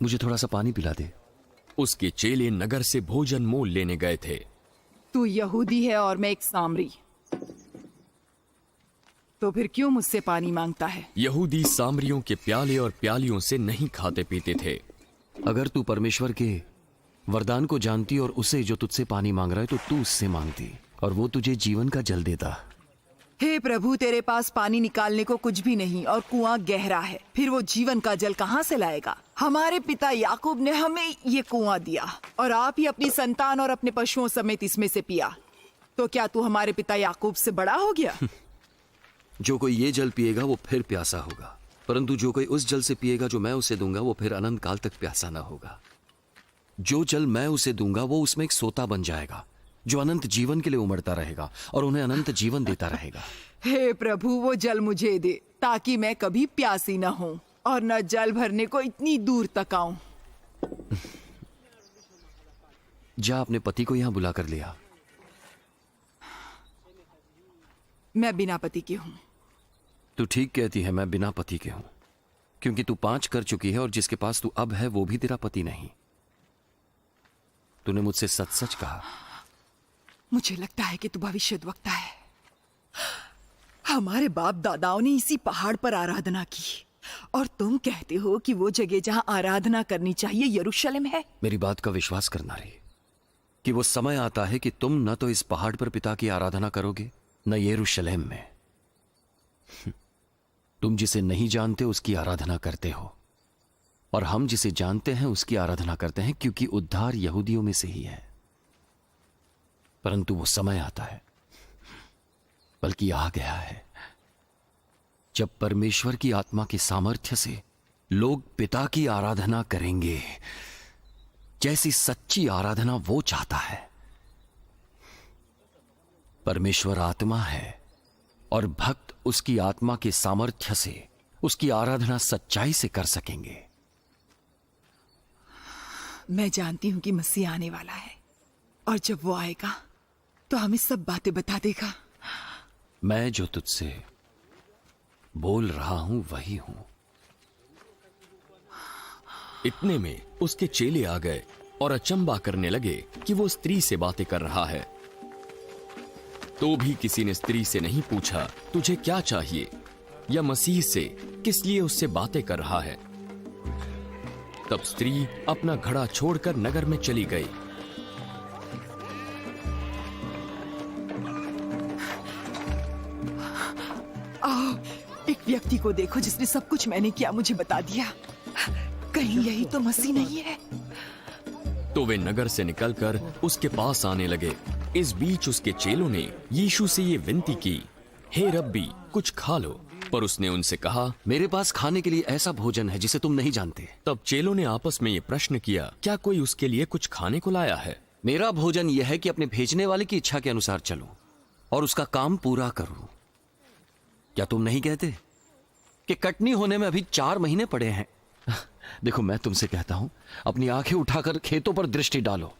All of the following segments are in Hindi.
मुझे थोड़ा सा पानी पिला दे। उसके चेले नगर से भोजन मोल लेने गए थे। तू यहूदी है और मैं एक सामरी, तो फिर क्यों मुझसे पानी मांगता है? यहूदी सामरियों के प्याले और प्यालियों से नहीं खाते पीते थे। अगर तू परमेश्वर के वरदान को जानती और उसे जो तुझसे पानी मांग रहा है तो तू उससे मांगती और वो तुझे जीवन का जल देता। हे प्रभु, तेरे पास पानी निकालने को कुछ भी नहीं और कुआं गहरा है, फिर वो जीवन का जल कहाँ से लाएगा? हमारे पिता याकूब ने हमें ये कुआं दिया और आप ही अपनी संतान और अपने पशुओं समेत इसमें से पिया। तो क्या तू हमारे पिता याकूब से बड़ा हो गया? जो कोई ये जल पिएगा वो फिर प्यासा होगा, परंतु जो कोई उस जल से पिएगा जो मैं उसे दूंगा वो फिर अनंत काल तक प्यासा ना होगा। जो जल मैं उसे दूंगा वो उसमें एक सोता बन जाएगा जो अनंत जीवन के लिए उमड़ता रहेगा और उन्हें अनंत जीवन देता रहेगा। हे प्रभु, वो जल मुझे दे ताकि मैं कभी प्यासी न हूँ और न जल भरने को इतनी दूर तक आऊं। जा अपने पति को यहां बुला कर लिया। मैं बिना पति की हूँ। तू ठीक कहती है, मैं बिना पति के हूं, क्योंकि तू 5 कर चुकी है और जिसके पास तू अब है वो भी तेरा पति नहीं। तूने मुझसे सच सच कहा। मुझे लगता है कि तू भविष्यद्वक्ता है। हमारे बाप दादाओं ने इसी पहाड़ पर आराधना की और तुम कहते हो कि वो जगह जहां आराधना करनी चाहिए यरूशलेम है। मेरी बात का विश्वास करना रे कि वो समय आता है कि तुम न तो इस पहाड़ पर पिता की आराधना करोगे न यरूशलेम में। तुम जिसे नहीं जानते उसकी आराधना करते हो और हम जिसे जानते हैं उसकी आराधना करते हैं, क्योंकि उद्धार यहूदियों में से ही है। परंतु वो समय आता है, बल्कि आ गया है, जब परमेश्वर की आत्मा के सामर्थ्य से लोग पिता की आराधना करेंगे जैसी सच्ची आराधना वो चाहता है। परमेश्वर आत्मा है और भक्त उसकी आत्मा के सामर्थ्य से उसकी आराधना सच्चाई से कर सकेंगे। मैं जानती हूं कि मसीह आने वाला है और जब वो आएगा तो हमें सब बातें बता देगा। मैं जो तुझसे बोल रहा हूं वही हूं। इतने में उसके चेले आ गए और अचंबा करने लगे कि वो स्त्री से बातें कर रहा है। तो भी किसी ने स्त्री से नहीं पूछा तुझे क्या चाहिए, या मसीह से किस लिए उससे बातें कर रहा है। तब स्त्री अपना घड़ा छोड़कर नगर में चली गई। आओ, एक व्यक्ति को देखो जिसने सब कुछ मैंने किया मुझे बता दिया। कहीं यही तो मसीह नहीं है? तो वे नगर से निकलकर उसके पास आने लगे। इस बीच उसके चेलों ने यीशु से ये विनती की, हे रब्बी, कुछ खा लो। पर उसने उनसे कहा, मेरे पास खाने के लिए ऐसा भोजन है जिसे तुम नहीं जानते। तब चेलों ने आपस में ये प्रश्न किया, क्या कोई उसके लिए कुछ खाने को लाया है? मेरा भोजन यह है कि अपने भेजने वाले की इच्छा के अनुसार चलूं और उसका काम पूरा करूं। क्या तुम नहीं कहते कि कटनी होने में अभी 4 महीने पड़े हैं? देखो, मैं तुमसे कहता हूं, अपनी आंखें उठाकर खेतों पर दृष्टि डालो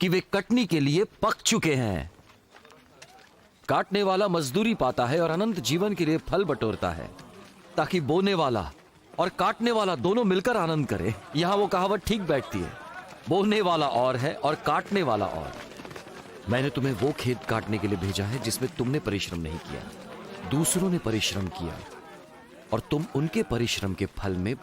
कि वे कटनी के लिए पक चुके हैं। काटने वाला मजदूरी पाता है और अनंत जीवन के लिए फल बटोरता है, ताकि बोने वाला और काटने वाला दोनों मिलकर आनंद करे। यहां वो कहावत ठीक बैठती है, बोने वाला और है और काटने वाला और। मैंने तुम्हें वो खेत काटने के लिए भेजा है जिसमें तुमने परिश्रम नहीं किया, दूसरों ने परिश्रम किया और तुम उनके परिश्रम के फल में